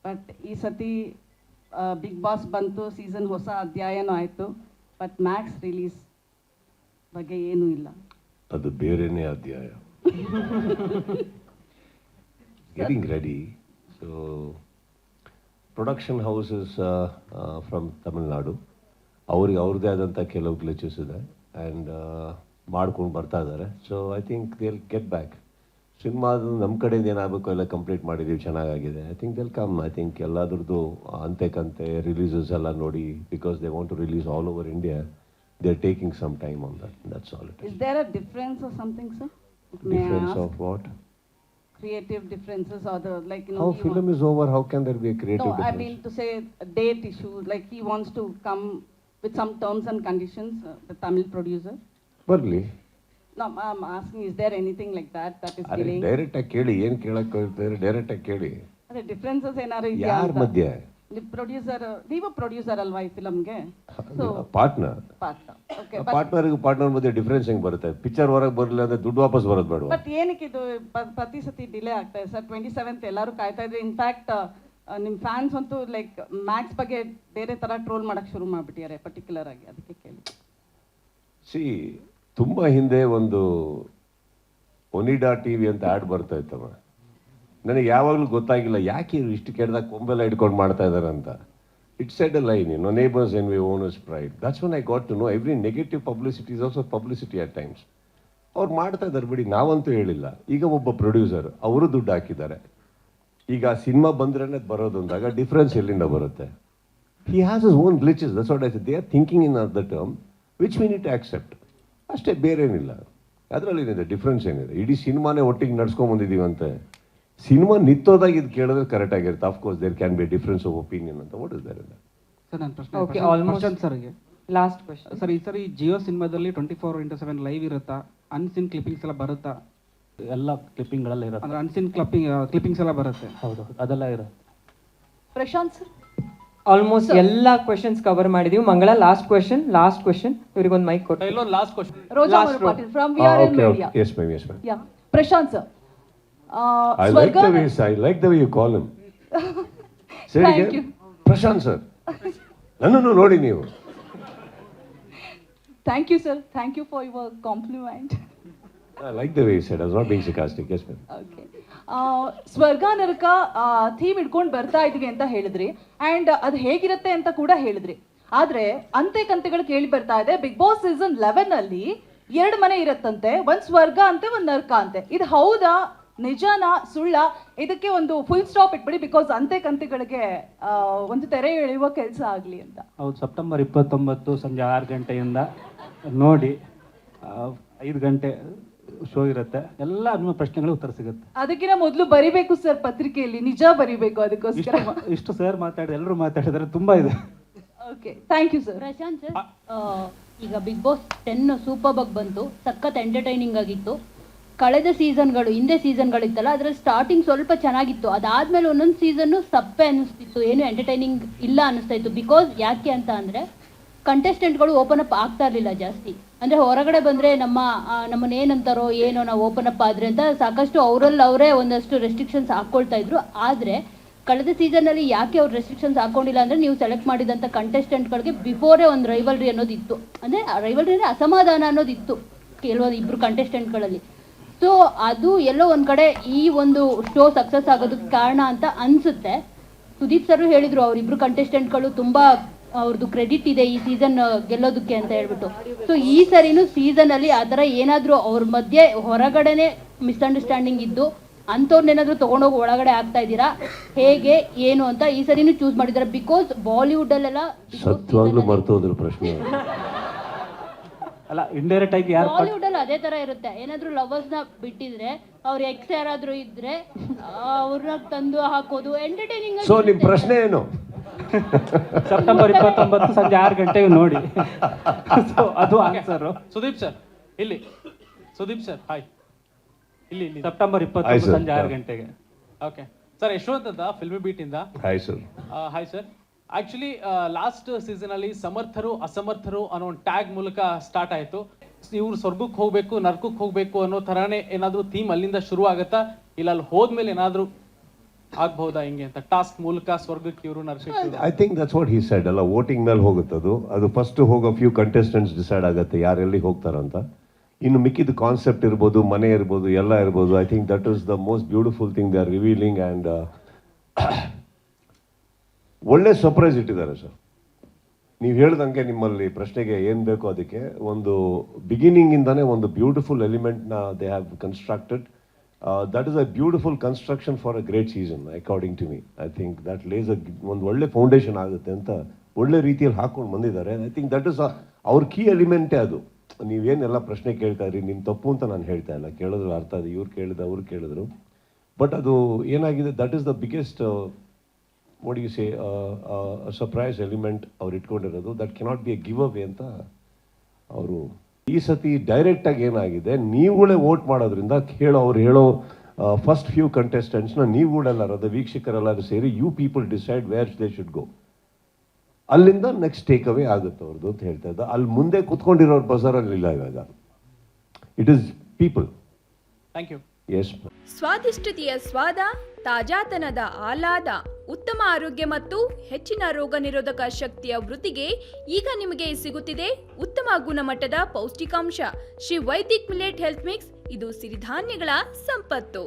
But ಈ ಸತಿ big boss ಬಂತು, ಸೀಸನ್ ಹೊಸ ಅಧ್ಯಾಯನೂ ಆಯಿತು, ಬಟ್ ಮ್ಯಾಕ್ಸ್ ರಿಲೀಸ್ ಬಗ್ಗೆ ಏನೂ ಇಲ್ಲ. ಅದು ಬೇರೆನೇ ಅಧ್ಯಾಯ. Getting ready. So production houses from Tamil Nadu, ಅವ್ರಿಗೆ ಅವ್ರದ್ದೇ ಆದಂಥ ಕೆಲವು ಗ್ಲಿಚಸ್ ಇದೆ ಆ್ಯಂಡ್ ಮಾಡ್ಕೊಂಡು ಬರ್ತಾ ಇದ್ದಾರೆ. So I think they will get back. ಸಿನಿಮಾದು ನಮ್ಮ ಕಡೆಯಿಂದ ಏನಾಗಬೇಕು ಎಲ್ಲ ಕಂಪ್ಲೀಟ್ ಮಾಡಿದ್ದೀವಿ, ಚೆನ್ನಾಗಿದೆ. I think they'll come. I think ಎಲ್ಲದ್ರದ್ದು ಅಂತೆ ಕಂತೆ ರಿಲೀಸಸ್ ಎಲ್ಲ ನೋಡಿ, because they want to release all over India, they are taking some time on that. That's all it is there a difference or something sir? Difference of what? Creative differences or the, like, you know, How film is over, how can there be a creative no, difference? I mean to say date issues, like he wants to come with some terms and conditions, the Tamil producer. ಬರ್ಲಿ. No, I'm asking, is there anything like that is ಅರೆ delaying? ಡೈರೆಕ್ಟಾಗಿ ಕೇಳಿ, ಏನು ಕೇಳಕ್ಕೆ ಹೋಗ್ತಾರೆ, ಡೈರೆಕ್ಟಾಗಿ ಕೇಳಿ. ಅದೇ ಡಿಫ್ರೆನ್ಸಸ್ ಏನಾದ್ರು ಇದೆಯಾ ಯಾರ ಅಂತ? ಮಧ್ಯೆ? ಪ್ರೊಡ್ಯೂಸರ್, ನೀವು ಪ್ರೊಡ್ಯೂಸರ್ ಅಲ್ವಾ ಈ ಫಿಲಮ್ಗೆ? So partner. ಓಕೆ, ಪಾರ್ಟ್ನರ್ಗೂ ಪಾರ್ಟ್ನರ್ ಮಧ್ಯೆ ಡಿಫ್ರೆನ್ಸ್ ಹೆಂಗೆ ಬರುತ್ತೆ? ಪಿಕ್ಚರ್ ಹೊರಗೆ ಬರಲಿಲ್ಲ ಅಂದ್ರೆ ದುಡ್ಡು ವಾಪಸ್ ಬರೋದು ಬೇಡ? ಬಟ್ ಏನಕ್ಕೆ ಇದು ಪ್ರತಿ ಸತಿ ಡಿಲೇ ಆಗ್ತಾ ಇದೆ ಸರ್? 27th ಎಲ್ಲರೂ ಕಾಯ್ತಾ ಇದ್ರೆ. ಇನ್ಫ್ಯಾಕ್ಟ್ ನಿಮ್ಮ ಫ್ಯಾನ್ಸ್ ಅಂತೂ ಲೈಕ್ ಮ್ಯಾಕ್ಸ್ ಬಗ್ಗೆ ಬೇರೆ ಥರ ಟ್ರೋಲ್ ಮಾಡಕ್ಕೆ ಶುರು ಮಾಡಿಬಿಟ್ಟಿದ್ದಾರೆ ಪರ್ಟಿಕ್ಯುಲರ್ ಆಗಿ, ಅದಕ್ಕೆ ಕೇಳಿ. ಸಿ, ತುಂಬ ಹಿಂದೆ ಒಂದು ಒನಿಡಾ ಟಿವಿ ಅಂತ ಆ್ಯಡ್ ಬರ್ತಾ ಇತ್ತವ. ನನಗೆ ಯಾವಾಗಲೂ ಗೊತ್ತಾಗಿಲ್ಲ ಯಾಕೆ ಇಷ್ಟು ಕೆಡ್ದಾಗ ಕೊಂಬೆಲ್ಲ ಹಿಡ್ಕೊಂಡು ಮಾಡ್ತಾ ಇದ್ದಾರೆ ಅಂತ. It's said a line, no neighbour's envy owner's pride. That's one I got to know every negative publicity is also publicity at times. ಅವ್ರು ಮಾಡ್ತಾ ಇದ್ದಾರೆ ಬಿಡಿ, ನಾವಂತೂ ಹೇಳಿಲ್ಲ. ಈಗ ಒಬ್ಬ ಪ್ರೊಡ್ಯೂಸರ್, ಅವರು ದುಡ್ಡು ಹಾಕಿದ್ದಾರೆ. ಈಗ ಸಿನಿಮಾ ಬಂದ್ರೇ ಬರೋದು ಅಂದಾಗ ಡಿಫ್ರೆನ್ಸ್ ಎಲ್ಲಿಂದ ಬರುತ್ತೆ? He has his own glitches. That's what I said. They are thinking in the term which we need to accept. ಅಷ್ಟೇ, ಬೇರೇನಿಲ್ಲ. ಅದರಲ್ಲಿ ಏನಿದೆ, ಡಿಫ್ರೆನ್ಸ್ ಏನಿದೆ? ಇಡೀ ಸಿನಿಮಾನೇ ಒಟ್ಟಿಗೆ ನಡ್ಸ್ಕೊಂಬಂದಿದ್ದೀವಿ ಅಂತೆ. ಸಿನಿಮಾ ನಿಂತೋದಾಗ ಇದು ಕೇಳಿದ್ರೆ ಕರೆಕ್ಟ್ ಆಗಿರುತ್ತೆ. Of course there can be difference of opinion ಅಂತ. What is there in that? Sir ನನ್ನ ಪ್ರಶ್ನೆ Okay, almost ಸರ್ಗೆ ಲಾಸ್ಟ್ ಕ್ವೆಶ್ಚನ್. ಸರ್, ಈ ಸರಿ ಜಿಯೋ ಸಿನಿಮಾದಲ್ಲಿ 24/7 ಲೈವ್ ಇರುತ್ತಾ? ಅನ್ಸಿನ್ ಕ್ಲಿಪ್ಪಿಂಗ್ಸ್ ಎಲ್ಲ ಬರುತ್ತಾ? ಎಲ್ಲ ಕ್ಲಿಪ್ಪಿಂಗ್ಗಳೆಲ್ಲ ಇರುತ್ತೆ. ಅಂದ್ರೆ ಅನ್ಸಿನ್ ಕ್ಲಿಪ್ಪಿಂಗ್ಸ್ ಎಲ್ಲ ಬರುತ್ತೆ? ಹೌದು, ಅದೆಲ್ಲ ಇರುತ್ತೆ. ಪ್ರಶಾಂತ್ ಸರ್, ಆಲ್ಮೋಸ್ಟ್ ಎಲ್ಲ ಕ್ವೆಶನ್ಸ್ ಕವರ್ ಮಾಡಿದೀವಿ. ಮಂಗಳ, ಲಾಸ್ಟ್ ಕ್ವೆಶನ್ ಇವ್ರಿಗೊಂದು ಮೈಕ್ ಕೊಟ್ಟು. ಇಲ್ಲೊಂದು last question. Roja Last row. Patil from VRL Okay, Media. okay. Yes, ma'am, yes, ma'am. Yeah. Prashant sir. I like the way you call him. Say it Thank again. you. Prashanth sir, ನನ್ನನ್ನು ನೋಡಿ ನೀವು. Thank you sir. Thank you for your compliment. I like the way you said. I was not being sarcastic. Yes, ma'am. Okay. ಸ್ವರ್ಗ ನರಕ theme ಇಟ್ಕೊಂಡು ಬರ್ತಾ ಇದೀವಿ ಅಂತ ಹೇಳಿದ್ರಿ, and ಅದು ಹೇಗಿರುತ್ತೆ ಅಂತ ಕೂಡ ಹೇಳಿದ್ರಿ. ಆದ್ರೆ ಅಂತೆ ಕಂತೆಗಳು ಕೇಳಿ ಬರ್ತಾ ಇದೆ, ಬಿಗ್ ಬಾಸ್ ಸೀಸನ್ 11 ಅಲ್ಲಿ 2 ಮನೆ ಇರತ್ತಂತೆ, ಒಂದ್ ಸ್ವರ್ಗ ಅಂತೆ, ಒಂದ್ ನರಕ ಅಂತೆ. ಇದು ಹೌದಾ, ನಿಜನಾ, ಸುಳ್ಳ? ಇದಕ್ಕೆ ಒಂದು ಫುಲ್ ಸ್ಟಾಪ್ ಇಟ್ಬಿಡಿ, ಬಿಕಾಸ್ ಅಂತೆ ಕಂತೆಗಳಿಗೆ ಒಂದು ತೆರೆ ಎಳೆಯುವ ಕೆಲಸ ಆಗ್ಲಿ ಅಂತ. ಹೌದು, ಸೆಪ್ಟೆಂಬರ್ 29 ಸಂಜೆ 6 ಗಂಟೆಯಿಂದ ನೋಡಿ 5 ಗಂಟೆ ಶೋ ಇರುತ್ತೆ. ಎಲ್ಲ ನಿಮ್ಮ ಪ್ರಶ್ನೆಗಳು ಉತ್ತರ ಸಿಗುತ್ತೆ. ಅದಕ್ಕಿಂತ ಮೊದಲು ಬರಿಬೇಕು ಸರ್ ಪತ್ರಿಕೆಯಲ್ಲಿ, ನಿಜ ಬರಿಬೇಕು. ಅದಕ್ಕೋಸ್ಕರ ಇಷ್ಟು ಸರ್ ಮಾತಾಡಿದ್ರೆ, ಎಲ್ಲರೂ ಮಾತಾಡಿದ್ರೆ ತುಂಬಾ ಇದೆ. Okay, thank you sir. Prashanth sir, ಈಗ ಬಿಗ್ ಬಾಸ್ 10 ಸೂಪರ್ ಬಗ್ ಬಂತು, ಸಖತ್ ಎಂಟರ್ಟೈನಿಂಗ್ ಆಗಿತ್ತು. ಕಳೆದ ಸೀಸನ್ಗಳು, ಹಿಂದೆ ಸೀಸನ್ಗಳಿತ್ತಲ್ಲ, ಅದರಲ್ಲಿ ಸ್ಟಾರ್ಟಿಂಗ್ ಸ್ವಲ್ಪ ಚೆನ್ನಾಗಿತ್ತು. ಅದಾದ್ಮೇಲೆ ಒಂದೊಂದು ಸೀಸನ್ನು ಸಪ್ಪೆ ಅನ್ನಿಸ್ತಿತ್ತು, ಏನು ಎಂಟರ್ಟೈನಿಂಗ್ ಇಲ್ಲ ಅನ್ನಿಸ್ತಾ ಇತ್ತು. ಬಿಕಾಸ್ ಯಾಕೆ ಅಂತ ಅಂದರೆ ಕಂಟೆಸ್ಟೆಂಟ್ಗಳು ಓಪನ್ ಅಪ್ ಆಗ್ತಾ ಇರಲಿಲ್ಲ ಜಾಸ್ತಿ. ಅಂದರೆ ಹೊರಗಡೆ ಬಂದರೆ ನಮ್ಮನ್ನ ಏನಂತಾರೋ ಏನೋ, ನಾವು ಓಪನ್ ಅಪ್ ಆದರೆ ಅಂತ ಸಾಕಷ್ಟು ಅವರೇ ಒಂದಷ್ಟು ರೆಸ್ಟ್ರಿಕ್ಷನ್ಸ್ ಹಾಕ್ಕೊಳ್ತಾ ಇದ್ರು. ಆದರೆ ಕಳೆದ ಸೀಸನ್ನಲ್ಲಿ ಯಾಕೆ ಅವ್ರು ರೆಸ್ಟ್ರಿಕ್ಷನ್ಸ್ ಹಾಕ್ಕೊಂಡಿಲ್ಲ ಅಂದರೆ, ನೀವು ಸೆಲೆಕ್ಟ್ ಮಾಡಿದಂಥ ಕಂಟೆಸ್ಟೆಂಟ್ಗಳಿಗೆ ಬಿಫೋರೇ ಒಂದು ರೈವಲ್ರಿ ಅನ್ನೋದಿತ್ತು. ಅಂದರೆ ರೈವಲ್ರಿ ಅಂದರೆ ಅಸಮಾಧಾನ ಅನ್ನೋದಿತ್ತು ಕೆಲವೊಂದು ಇಬ್ಬರು ಕಂಟೆಸ್ಟೆಂಟ್ಗಳಲ್ಲಿ. ಸೊ ಅದು ಎಲ್ಲೋ ಒಂದು ಕಡೆ ಈ ಒಂದು ಶೋ ಸಕ್ಸಸ್ ಆಗೋದಕ್ಕೆ ಕಾರಣ ಅಂತ ಅನಿಸುತ್ತೆ. ಸುದೀಪ್ ಸರ್ ಹೇಳಿದರು, ಅವರಿಬ್ಬರು ಕಂಟೆಸ್ಟೆಂಟ್ಗಳು ತುಂಬ ಅವ್ರದ್ದು ಕ್ರೆಡಿಟ್ ಇದೆ ಈ ಸೀಸನ್ ಗೆಲ್ಲೋದಕ್ಕೆ ಅಂತ ಹೇಳ್ಬಿಟ್ಟು. ಸೊ ಈ ಸರಿನೂ ಸೀಸನಲ್ಲಿ ಆ ಥರ ಏನಾದರೂ ಅವ್ರ ಮಧ್ಯೆ ಹೊರಗಡೆನೆ ಮಿಸ್ಅಂಡರ್ಸ್ಟ್ಯಾಂಡಿಂಗ್ ಇದ್ದು ಅಂಥವ್ರನ್ನೇನಾದರೂ ತೊಗೊಂಡೋಗಿ ಒಳಗಡೆ ಆಗ್ತಾ ಇದ್ದೀರಾ, ಹೇಗೆ ಏನು ಅಂತ ಈ ಸರಿನೂ ಚೂಸ್ ಮಾಡಿದ್ದಾರೆ. ಬಿಕಾಸ್ ಬಾಲಿವುಡ್ಡಲ್ಲೆಲ್ಲ ಸತ್ವಾಗ್ಲೂ ಮರ್ತೋದ್ರ ಪ್ರಶ್ನೆ. ಅಲ್ಲ, ಇಂಡೈರೆಕ್ಟ್ ಆಗಿ ಯಾರು ಬಾಲಿವುಡ್ ಅಲ್ಲಿ ಅದೇ ತರ ಇರುತ್ತೆ. ಏನಾದ್ರು ಲವರ್ಸ್ ನ ಬಿಟ್ಟಿದ್ರೆ, ಅವ್ರ ಎಕ್ಸ್ ಯಾರಾದ್ರೂ ಇದ್ರೆ ಅವ್ರನ್ನ ತಂದು ಹಾಕೋದು ಎಂಟರ್ಟೈನಿಂಗ್. ಸೊ ನಿಮ್ ಪ್ರಶ್ನೆ ಏನು? ಸೆಪ್ಟೆಂಬರ್ 29 ಸಂಜೆ 6 ಗಂಟೆಗೆ ನೋಡಿ. ಸೊ ಅದು ಆನ್ಸರ್. ಸುದೀಪ್ ಸರ್ ಇಲ್ಲಿ, ಸುದೀಪ್ ಸರ್ ಹಾಯ್, ಇಲ್ಲಿ ಸೆಪ್ಟೆಂಬರ್ 29 ಸಂಜೆ 6 ಗಂಟೆಗೆ. ಓಕೆ ಸರ್, ಯಶವಂತ್ ಅಂತ ಫಿಲ್ಮಿ ಬೀಟ್ ಇಂದ. Hi sir. Hi sir. Actually last season ಅಲ್ಲಿ ಸಮರ್ಥರು ಅಸಮರ್ಥರು ಅನ್ನೋ ಒಂದು ಟ್ಯಾಗ್ ಮೂಲಕ ಸ್ಟಾರ್ಟ್ ಆಯ್ತು. ಇವ್ರು ಸ್ವರ್ಗಕ್ಕೆ ಹೋಗ್ಬೇಕು, ನರ್ಕಕ್ಕೆ ಹೋಗ್ಬೇಕು ಅನ್ನೋ ತರಾನೇ ಏನಾದ್ರು ಥೀಮ್ ಅಲ್ಲಿಂದ ಶುರು ಆಗತ್ತಾ, ಇಲ್ಲ ಅಲ್ಲಿ ಹೋದ್ಮೇಲೆ ಏನಾದ್ರು ಆಗ್ಬಹುದಾ ಹಿಂಗೆ ಅಂತ ಟಾಸ್ಕ್ ಮೂಲಕ ಸ್ವರ್ಗಕ್ಕೆ ಇವರು Narasimha I think that's what he said ಅಲ್ಲ, ವೋಟಿಂಗ್ ಮೇಲೆ ಹೋಗುತ್ತೆ ಅದು ಫಸ್ಟ್ ಹೋಗೋ ಫ್ಯೂ ಕಂಟೆಸ್ಟೆಂಟ್ಸ್ ಡಿಸೈಡ್ ಆಗುತ್ತೆ ಯಾರೆಲ್ಲಿ ಹೋಗ್ತಾರಂತ. ಇನ್ನು ಮಿಕ್ಕಿದ ಕಾನ್ಸೆಪ್ಟ್ ಇರ್ಬೋದು, ಮನೆ ಇರ್ಬೋದು, ಎಲ್ಲ ಇರ್ಬೋದು. I think that is the most beautiful thing they are revealing. And ಒಳ್ಳೆ ಸರ್ಪ್ರೈಸ್ ಇಟ್ಟಿದ್ದಾರೆ ಸರ್. ನೀವು ಹೇಳ್ದಂಗೆ ನಿಮ್ಮಲ್ಲಿ ಪ್ರಶ್ನೆಗೆ ಏನು ಬೇಕೋ ಅದಕ್ಕೆ ಒಂದು ಬಿಗಿನಿಂಗಿಂದಾನೇ ಒಂದು ಬ್ಯೂಟಿಫುಲ್ ಎಲಿಮೆಂಟ್ನ they have constructed. That is a beautiful construction for a great season according to me. I think that lays ಒಂದು ಒಳ್ಳೆ ಫೌಂಡೇಶನ್ ಆಗುತ್ತೆ ಅಂತ ಒಳ್ಳೆ ರೀತಿಯಲ್ಲಿ ಹಾಕೊಂಡು ಬಂದಿದ್ದಾರೆ. ಐ ಥಿಂಕ್ ದಟ್ ಇಸ್ ಅವ್ರ ಕೀ ಎಲಿಮೆಂಟೇ ಅದು. ನೀವೇನೆಲ್ಲ ಪ್ರಶ್ನೆ ಕೇಳ್ತಾ ಇದ್ರಿ, ನಿಮ್ಮ ತಪ್ಪು ಅಂತ ನಾನು ಹೇಳ್ತಾ ಇಲ್ಲ, ಕೇಳಿದ್ರು ಅರ್ಥ ಇದೆ, ಇವ್ರು ಕೇಳಿದ್ರು ಅವ್ರು ಕೇಳಿದ್ರು. ಬಟ್ ಅದು ಏನಾಗಿದೆ, that is the biggest what you say surprise element ಅವ್ರು ಇಟ್ಕೊಂಡಿರೋದು. That cannot be a give away ಅಂತ ಅವರು ಈ ಸತಿ ಡೈರೆಕ್ಟಾಗಿ ಏನಾಗಿದೆ, ನೀವುಗಳೇ ವೋಟ್ ಮಾಡೋದ್ರಿಂದ ಅವ್ರು ಹೇಳೋ ಫಸ್ಟ್ ಫ್ಯೂ ಕಂಟೆಸ್ಟೆಂಟ್ಸ್ನ ನೀವುಗಳೆಲ್ಲರೂ ವೀಕ್ಷಕರೆಲ್ಲರೂ ಸೇರಿ you people decide where they should go. ಅಲ್ಲಿಂದ ನೆಕ್ಸ್ಟ್ ಟೇಕ್ ಅವೇ ಆಗುತ್ತೆ ಅವ್ರದ್ದು ಅಂತ ಹೇಳ್ತಾ ಇದ್ದ. ಅಲ್ಲಿ ಮುಂದೆ ಕುತ್ಕೊಂಡಿರೋರು ಬಜಾರಲ್ಲಿ ಇಲ್ಲ ಇವಾಗ. It is people. Thank you. Yes. ಸ್ವಾದಿಷ್ಟತೆಯ ಸ್ವಾದ, ತಾಜಾತನದ ಆಹ್ಲಾದ, ಉತ್ತಮ ಆರೋಗ್ಯ ಮತ್ತು ಹೆಚ್ಚಿನ ರೋಗ ನಿರೋಧಕ ಶಕ್ತಿಯ ವೃದ್ಧಿಗೆ ಈಗ ನಿಮಗೆ ಸಿಗುತ್ತಿದೆ ಉತ್ತಮ ಗುಣಮಟ್ಟದ ಪೌಷ್ಟಿಕಾಂಶ Shri Vaidik millet health mix. ಇದು ಸಿರಿಧಾನ್ಯಗಳ ಸಂಪತ್ತು.